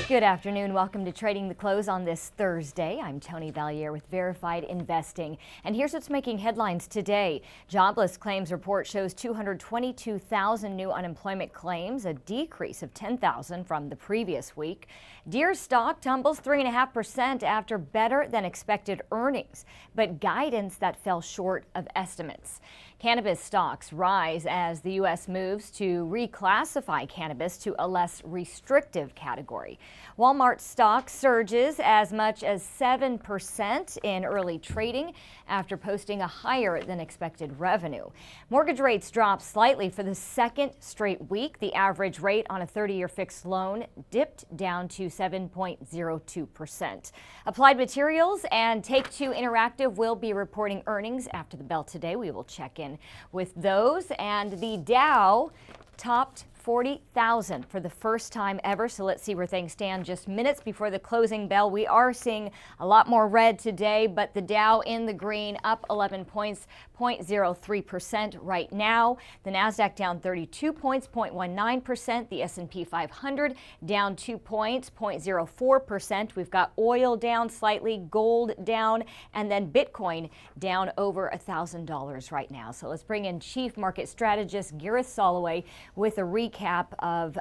Good afternoon. Welcome to Trading the Close on this Thursday. I'm Toni Valliere with Verified Investing. And here's what's making headlines today. Jobless claims report shows 222,000 new unemployment claims, a decrease of 10,000 from the previous week. Deere stock tumbles 3.5% after better than expected earnings, but guidance that fell short of estimates. Cannabis stocks rise as the U.S. moves to reclassify cannabis to a less restrictive category. Walmart stock surges as much as 7% in early trading after posting a higher than expected revenue. Mortgage rates dropped slightly for the second straight week. The average rate on a 30-year fixed loan dipped down to 7.02%. Applied Materials and Take-Two Interactive will be reporting earnings after the bell today. We will check in with those. And the Dow topped 40,000 for the first time ever. So let's see where things stand just minutes before the closing bell. We are seeing a lot more red today, but the Dow in the green, up 11 points, 0.03% right now. The Nasdaq down 32 points, 0.19%. The S&P 500 down 2 points, 0.04%. We've got oil down slightly, gold down, and then Bitcoin down over $1,000 right now. So let's bring in Chief Market Strategist Gareth Soloway with a recap of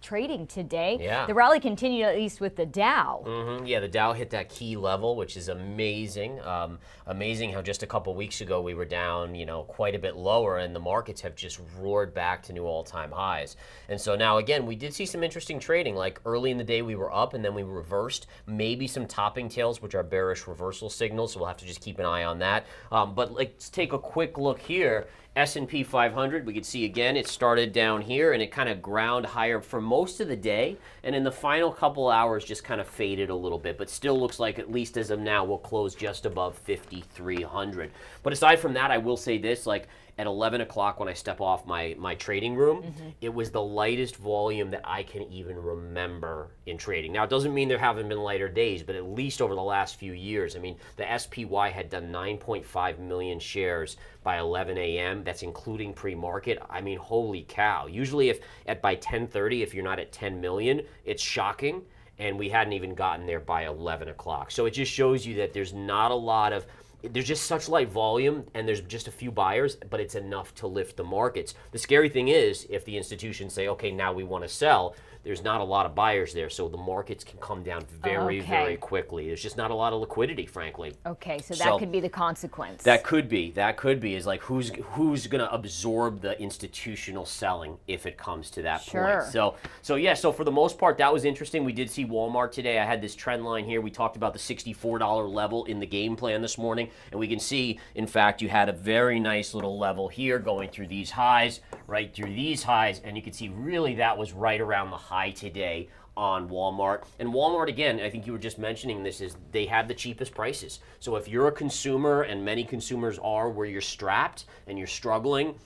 trading today. Yeah. The rally continued, at least with the Dow. Yeah, the Dow hit that key level, which is amazing. Amazing how just a couple weeks ago we were down, quite a bit lower, and the markets have just roared back to new all-time highs. And so now again, we did see some interesting trading. Like early in the day we were up and then we reversed. Maybe some topping tails, which are bearish reversal signals, so we'll have to just keep an eye on that. But let's take a quick look here. S&P 500, we could see again, it started down here and it kind of ground higher for most of the day, and in the final couple hours just kind of faded a little bit, but still looks like, at least as of now, we'll close just above 5,300. But aside from that, I will say this, like at 11 o'clock when I step off my trading room, it was the lightest volume that I can even remember in trading. Now, it doesn't mean there haven't been lighter days, but at least over the last few years, I mean, the SPY had done 9.5 million shares by 11 a.m. That's including pre-market. I mean, holy cow. Usually by 10:30, if you're not at 10 million, it's shocking. And we hadn't even gotten there by 11 o'clock. So it just shows you that there's just such light volume and there's just a few buyers, but it's enough to lift the markets. The scary thing is if the institutions say, okay, now we want to sell, there's not a lot of buyers there, so the markets can come down very, very quickly. There's just not a lot of liquidity, frankly. Okay, so that could be the consequence. That could be is like who's going to absorb the institutional selling if it comes to that point. So for the most part, that was interesting. We did see Walmart today. I had this trend line here. We talked about the $64 level in the game plan this morning, and we can see, in fact, you had a very nice little level here going through these highs, right through these highs, and you can see really that was right around the high today on Walmart. And Walmart, again, I think you were just mentioning this, is they have the cheapest prices. So if you're a consumer, and many consumers are, where you're strapped and you're struggling,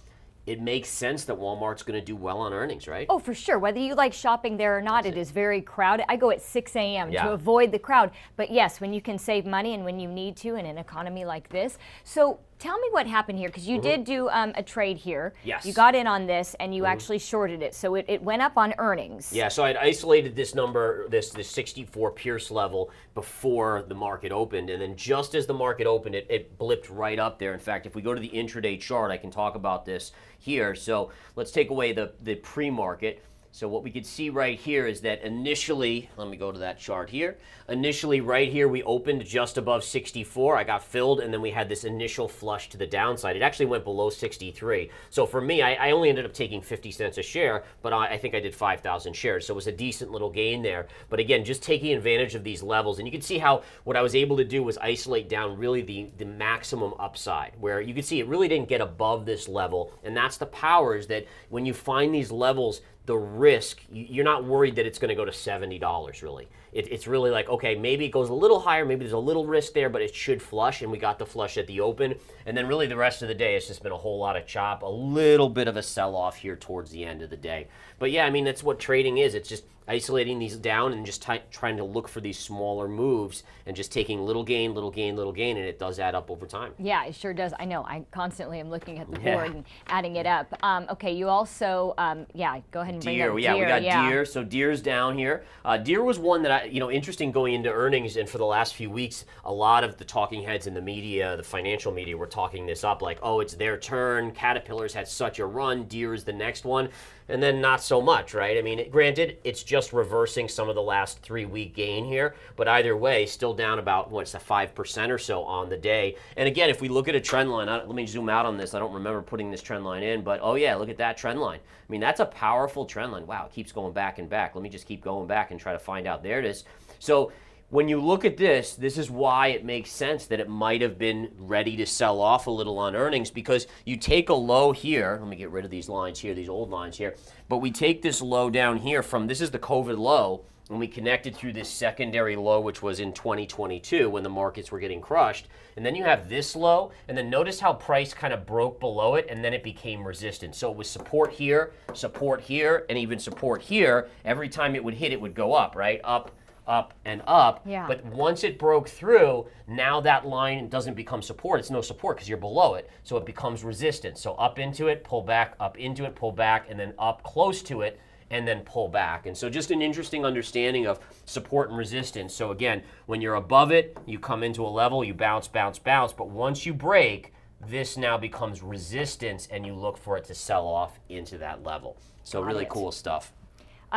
it makes sense that Walmart's going to do well on earnings, right? Oh, for sure. Whether you like shopping there or not, it is very crowded. I go at 6 a.m. to avoid the crowd. But yes, when you can save money and when you need to in an economy like this. So tell me what happened here, because you did do a trade here. Yes. You got in on this and you actually shorted it. So it went up on earnings. Yeah, so I'd isolated this number, this 64 Pierce level before the market opened. And then just as the market opened, it blipped right up there. In fact, if we go to the intraday chart, I can talk about this here. So let's take away the pre-market. So what we could see right here is that initially, let me go to that chart here. Initially right here, we opened just above 64. I got filled, and then we had this initial flush to the downside. It actually went below 63. So for me, I only ended up taking 50 cents a share, but I think I did 5,000 shares. So it was a decent little gain there. But again, just taking advantage of these levels. And you can see how what I was able to do was isolate down really the maximum upside, where you can see it really didn't get above this level. And that's the power, is that when you find these levels, the risk, you're not worried that it's going to go to $70 really. It's really like, okay, maybe it goes a little higher, maybe there's a little risk there, but it should flush, and we got the flush at the open. And then really the rest of the day, it's just been a whole lot of chop, a little bit of a sell-off here towards the end of the day. But yeah, I mean, that's what trading is. It's just isolating these down and just trying to look for these smaller moves and just taking little gain, little gain, little gain, and it does add up over time. Yeah, it sure does. I know. I constantly am looking at the board and adding it up. Okay, you also, yeah, go ahead. ahead and Deere. bring up We got yeah. Deere. So Deere's down here. Deere was one that interesting going into earnings, and for the last few weeks, a lot of the talking heads in the media, the financial media, were talking this up like, oh, it's their turn. Caterpillar's had such a run. Deere is the next one. And then not so much, right? I mean, granted, it's just reversing some of the last 3-week gain here, but either way, still down about, what's the 5% or so on the day. And again, if we look at a trend line, let me zoom out on this. I don't remember putting this trend line in, but oh yeah, look at that trend line. I mean, that's a powerful trend line. Wow, it keeps going back and back. Let me just keep going back and try to find out. There it is. So when you look at this is why it makes sense that it might have been ready to sell off a little on earnings, because you take a low here. Let me get rid of these lines here, these old lines here. But we take this low down here from, this is the COVID low, and we connected through this secondary low, which was in 2022 when the markets were getting crushed. And then you have this low, and then notice how price kind of broke below it, and then it became resistance. So it was support here, and even support here. Every time it would hit, it would go up, right? Up, and up. Yeah. But once it broke through, now that line doesn't become support. It's no support because you're below it. So it becomes resistance. So up into it, pull back, up into it, pull back, and then up close to it, and then pull back. And so just an interesting understanding of support and resistance. So again, when you're above it, you come into a level, you bounce, bounce, bounce. But once you break, this now becomes resistance, and you look for it to sell off into that level. So really cool stuff.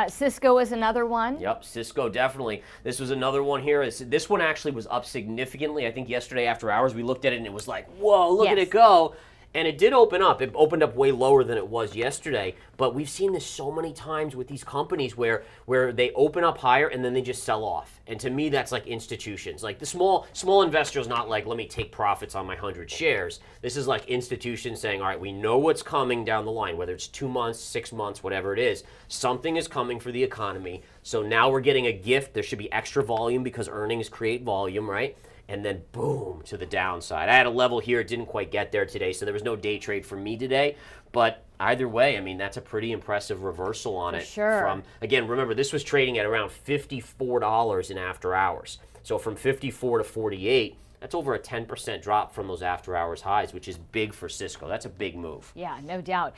Cisco is another one. Yep, Cisco, definitely. This was another one here. This one actually was up significantly. I think yesterday after hours we looked at it and it was like, whoa, look at it go. And it did open up. It opened up way lower than it was yesterday. But we've seen this so many times with these companies where they open up higher and then they just sell off. And to me, that's like institutions. Like the small investor is not like, let me take profits on my 100 shares. This is like institutions saying, all right, we know what's coming down the line, whether it's 2 months, 6 months, whatever it is. Something is coming for the economy. So now we're getting a gift. There should be extra volume because earnings create volume, right? And then boom, to the downside. I had a level here, it didn't quite get there today, so there was no day trade for me today. But either way, I mean, that's a pretty impressive reversal on it. Sure. From, again, remember, this was trading at around $54 in after hours. So from 54 to 48, that's over a 10% drop from those after hours highs, which is big for Cisco. That's a big move. Yeah, no doubt.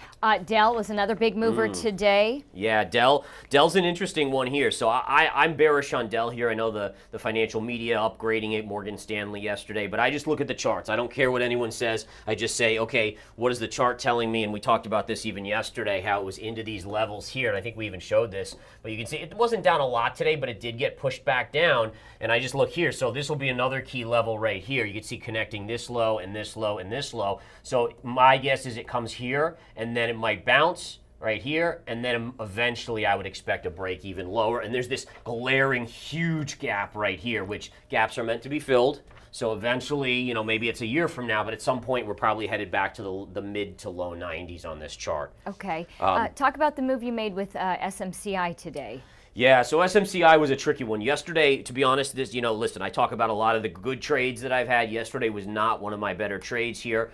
Dell was another big mover today. Yeah, Dell's an interesting one here. So I'm bearish on Dell here. I know the financial media upgrading it, Morgan Stanley yesterday, but I just look at the charts. I don't care what anyone says. I just say, okay, what is the chart telling me? And we talked about this even yesterday, how it was into these levels here. And I think we even showed this. But you can see it wasn't down a lot today, but it did get pushed back down. And I just look here. So this will be another key level right here. You can see connecting this low and this low and this low. So my guess is it comes here and then it might bounce right here, and then eventually I would expect a break even lower. And there's this glaring huge gap right here, which gaps are meant to be filled. So eventually, maybe it's a year from now, but at some point we're probably headed back to the mid to low 90s on this chart. Okay. Talk about the move you made with SMCI today. Yeah, so SMCI was a tricky one. Yesterday, to be honest, listen, I talk about a lot of the good trades that I've had. Yesterday was not one of my better trades here.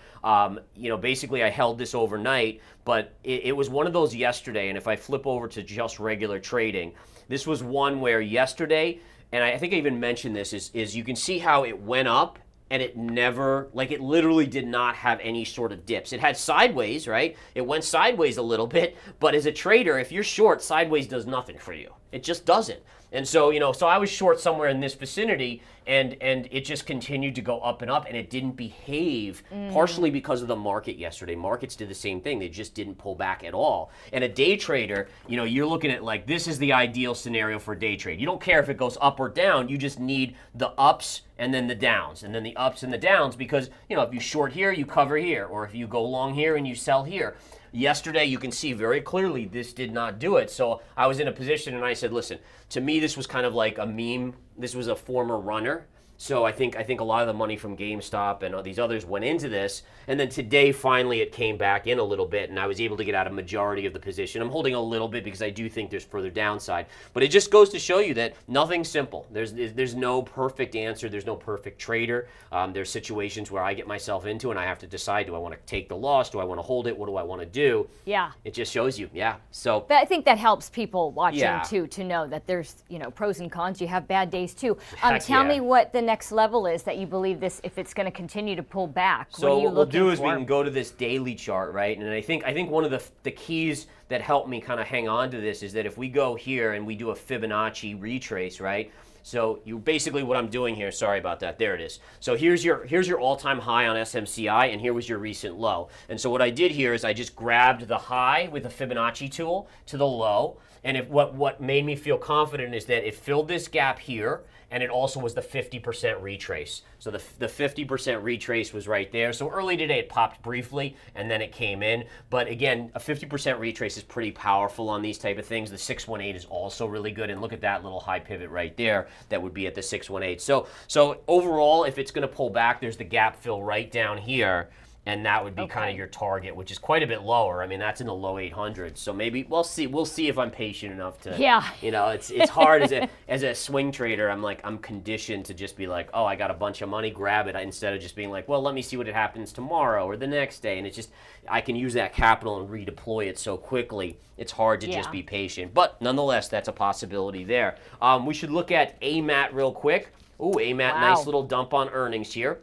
Basically I held this overnight, but it was one of those yesterday, and if I flip over to just regular trading, this was one where yesterday, and I think I even mentioned this, is you can see how it went up, and it never, it literally did not have any sort of dips. It had sideways, right? It went sideways a little bit, but as a trader, if you're short, sideways does nothing for you. It just doesn't. And so, so I was short somewhere in this vicinity, and it just continued to go up, and it didn't behave, partially because of the market yesterday. Markets did the same thing. They just didn't pull back at all. And a day trader, you're looking at like, this is the ideal scenario for a day trade. You don't care if it goes up or down. You just need the ups and then the downs, and then the ups and the downs, because, if you short here, you cover here, or if you go long here and you sell here. Yesterday, you can see very clearly this did not do it. So I was in a position and I said, listen, to me, this was kind of like a meme. This was a former runner. So I think a lot of the money from GameStop and these others went into this. And then today, finally, it came back in a little bit, and I was able to get out a majority of the position. I'm holding a little bit because I do think there's further downside. But it just goes to show you that nothing's simple. There's no perfect answer. There's no perfect trader. There's situations where I get myself into, and I have to decide, do I want to take the loss? Do I want to hold it? What do I want to do? Yeah. It just shows you, yeah. So but I think that helps people watching, too, to know that there's, pros and cons. You have bad days, too. Tell me what the next level is that you believe this, if it's going to continue to pull back. So what we'll do is we can go to this daily chart, right? And I think one of the keys that helped me kind of hang on to this is that if we go here and we do a Fibonacci retrace, right? So you basically what I'm doing here, sorry about that, there it is. So here's your all-time high on SMCI, and here was your recent low. And so what I did here is I just grabbed the high with the Fibonacci tool to the low, and what made me feel confident is that it filled this gap here, and it also was the 50% retrace. So the 50% retrace was right there. So early today it popped briefly and then it came in. But again, a 50% retrace is pretty powerful on these type of things. The 618 is also really good. And look at that little high pivot right there that would be at the 618. So overall, if it's going to pull back, there's the gap fill right down here. And that would be kind of your target, which is quite a bit lower. I mean, that's in the low 800s. So maybe we'll see. We'll see if I'm patient enough to. Yeah. You know, it's hard as a swing trader. I'm conditioned to just be like, oh, I got a bunch of money, grab it, instead of just being like, well, let me see what it happens tomorrow or the next day. And it's just I can use that capital and redeploy it so quickly. It's hard to just be patient. But nonetheless, that's a possibility there. We should look at Amat real quick. Ooh, Amat, nice little dump on earnings here.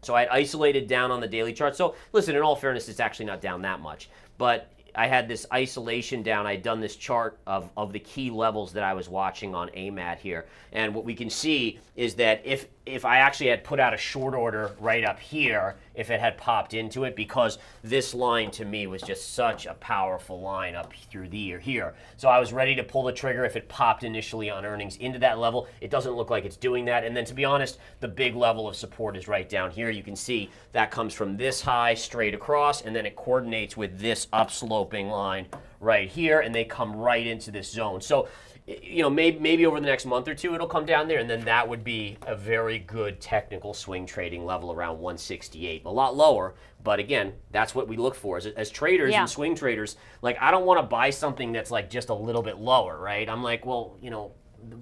So I isolated down on the daily chart. So listen, in all fairness, it's actually not down that much. But I had this isolation down. I'd done this chart of the key levels that I was watching on Amat here. And what we can see is that if I actually had put out a short order right up here, if it had popped into it, because this line to me was just such a powerful line up through the year here. So I was ready to pull the trigger if it popped initially on earnings into that level. It doesn't look like it's doing that. And then to be honest, the big level of support is right down here. You can see that comes from this high straight across, and then it coordinates with this upsloping line right here, and they come right into this zone. So, you know, maybe over the next month or two it'll come down there, and then that would be a very good technical swing trading level around 168. A lot lower, but again, that's what we look for as traders and swing traders. Like, I don't want to buy something that's like just a little bit lower, right? I'm like, well, you know,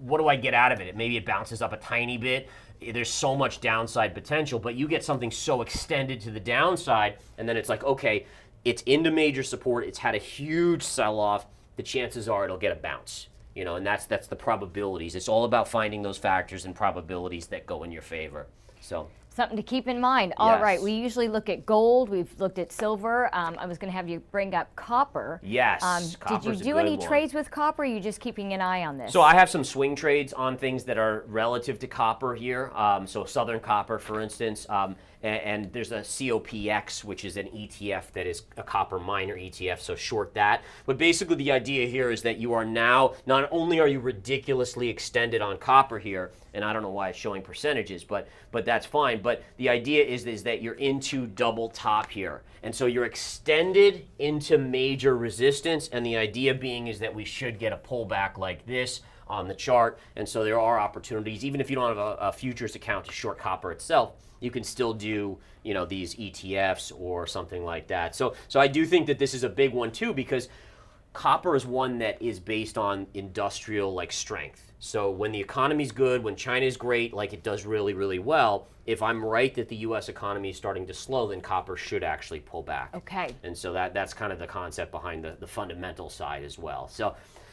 what do I get out of it? Maybe it bounces up a tiny bit. There's so much downside potential, but you get something so extended to the downside, and then it's like, okay, it's into major support. It's had a huge sell-off. The chances are it'll get a bounce. You know, and that's the probabilities. It's all about finding those factors and probabilities that go in your favor. So something to keep in mind. All right, we usually look at gold. We've looked at silver. I was going to have you bring up copper. Yes, did you do any trades with copper? Or are you just keeping an eye on this? So I have some swing trades on things that are relative to copper here. So Southern Copper, for instance. And there's a COPX, which is an ETF that is a copper miner ETF, so short that. But basically the idea here is that you are now, not only are you ridiculously extended on copper here, and I don't know why it's showing percentages, but that's fine, but the idea is that you're into double top here. And so you're extended into major resistance, and the idea being is that we should get a pullback like this on the chart. And so there are opportunities, even if you don't have a futures account to short copper itself, you can still do, you know, these ETFs or something like that. So I do think that this is a big one too, because copper is one that is based on industrial like strength. So when the economy's good, when China's great, like it does really, really well, if I'm right that the US economy is starting to slow, then copper should actually pull back. Okay. And so that's kind of the concept behind the fundamental side as well.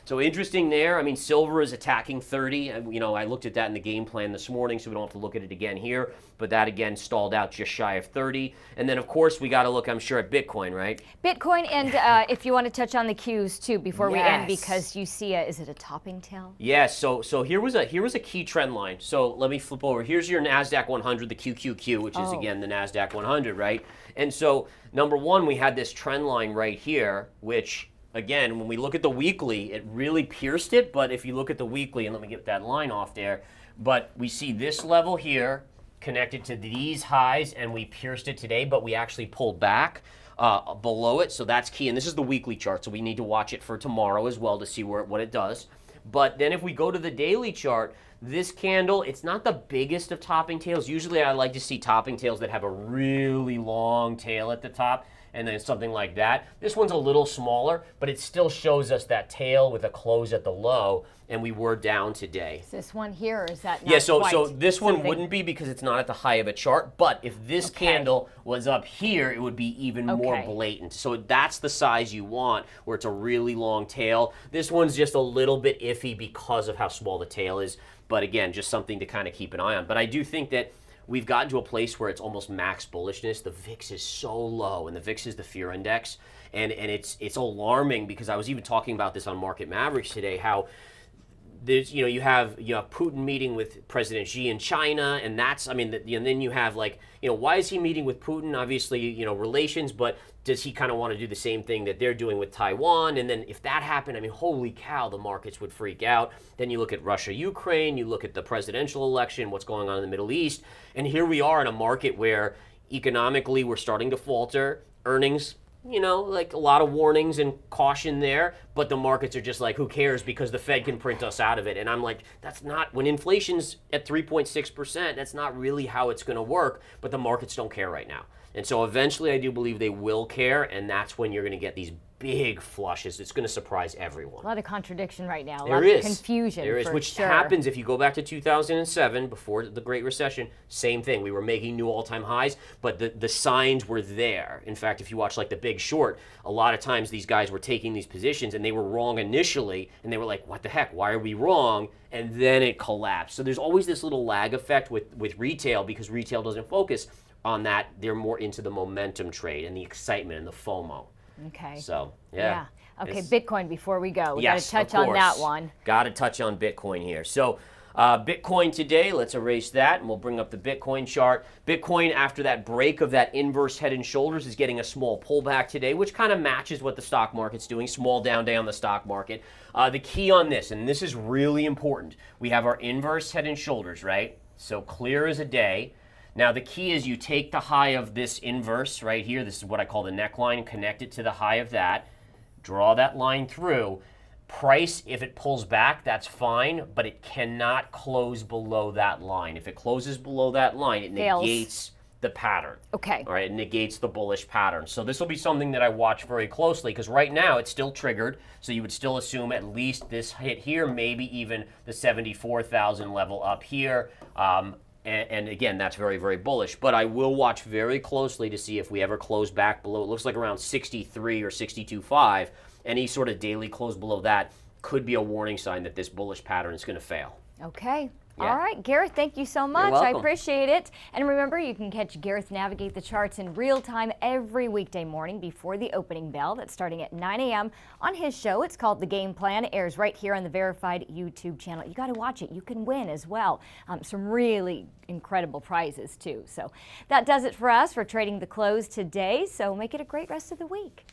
So interesting there. I mean, silver is attacking 30. You know, I looked at that in the game plan this morning, so we don't have to look at it again here. But that, again, stalled out just shy of 30. And then, of course, we got to look, I'm sure, at Bitcoin, right? Bitcoin, and if you want to touch on the Qs, too, before we end, because you see, is it a topping tail? Yes. So here was a key trend line. So let me flip over. Here's your NASDAQ 100, the QQQ, which is, again, the NASDAQ 100, right? And so, number one, we had this trend line right here, which... Again, when we look at the weekly, it really pierced it, but if you look at the weekly, and let me get that line off there, but we see this level here connected to these highs, and we pierced it today, but we actually pulled back below it, so that's key. And this is the weekly chart, so we need to watch it for tomorrow as well to see what it does. But then if we go to the daily chart, this candle, it's not the biggest of topping tails. Usually I like to see topping tails that have a really long tail at the top, and then something like that. This one's a little smaller, but it still shows us that tail with a close at the low, and we were down today. Is this one here, or is that not Yeah, so this something? one wouldn't be because it's not at the high of a chart, but if this candle was up here, it would be even more blatant. So that's the size you want, where it's a really long tail. This one's just a little bit iffy because of how small the tail is, but again, just something to kind of keep an eye on. But I do think that we've gotten to a place where it's almost max bullishness. The VIX is so low, and the VIX is the fear index, and it's alarming because I was even talking about this on Market Mavericks today, how there's, you have Putin meeting with President Xi in China, and that's, and then you have why is he meeting with Putin? Obviously, relations, but does he kind of want to do the same thing that they're doing with Taiwan? And then if that happened, holy cow, the markets would freak out. Then you look at Russia, Ukraine, you look at the presidential election, what's going on in the Middle East, and here we are in a market where economically we're starting to falter, earnings, like a lot of warnings and caution there, but the markets are just like, who cares, because the Fed can print us out of it. And I'm like, that's not, when inflation's at 3.6%, that's not really how it's going to work, but the markets don't care right now. And so eventually I do believe they will care, and that's when you're going to get these big flushes. It's going to surprise everyone. A lot of contradiction right now. There lot is. Of confusion. There is, for which sure. happens if you go back to 2007, before the Great Recession, same thing. We were making new all-time highs, but the signs were there. In fact, if you watch like The Big Short, a lot of times these guys were taking these positions and they were wrong initially, and they were like, what the heck, why are we wrong? And then it collapsed. So there's always this little lag effect with retail, because retail doesn't focus on that. They're more into the momentum trade and the excitement and the FOMO. Okay. So, yeah. Okay, Bitcoin before we go. We Yes, got to touch on that one. Got to touch on Bitcoin here. So, Bitcoin today, let's erase that and we'll bring up the Bitcoin chart. Bitcoin, after that break of that inverse head and shoulders, is getting a small pullback today, which kind of matches what the stock market's doing, small down day on the stock market. The key on this, and this is really important, we have our inverse head and shoulders, right? So clear as a day. Now the key is you take the high of this inverse right here, this is what I call the neckline, connect it to the high of that, draw that line through. Price, if it pulls back, that's fine, but it cannot close below that line. If it closes below that line, it negates the pattern. Okay. All right, it negates the bullish pattern. So this will be something that I watch very closely, because right now it's still triggered, so you would still assume at least this hit here, maybe even the 74,000 level up here. And again, that's very, very bullish. But I will watch very closely to see if we ever close back below. It looks like around 63 or 62.5. Any sort of daily close below that could be a warning sign that this bullish pattern is going to fail. Okay. Yeah. All right, Gareth, thank you so much. You're welcome. I appreciate it. And remember, you can catch Gareth navigate the charts in real time every weekday morning before the opening bell. That's starting at 9 a.m. on his show. It's called The Game Plan. It airs right here on the Verified YouTube channel. You got to watch it. You can win as well. Some really incredible prizes, too. So that does it for us for Trading the Close today. So make it a great rest of the week.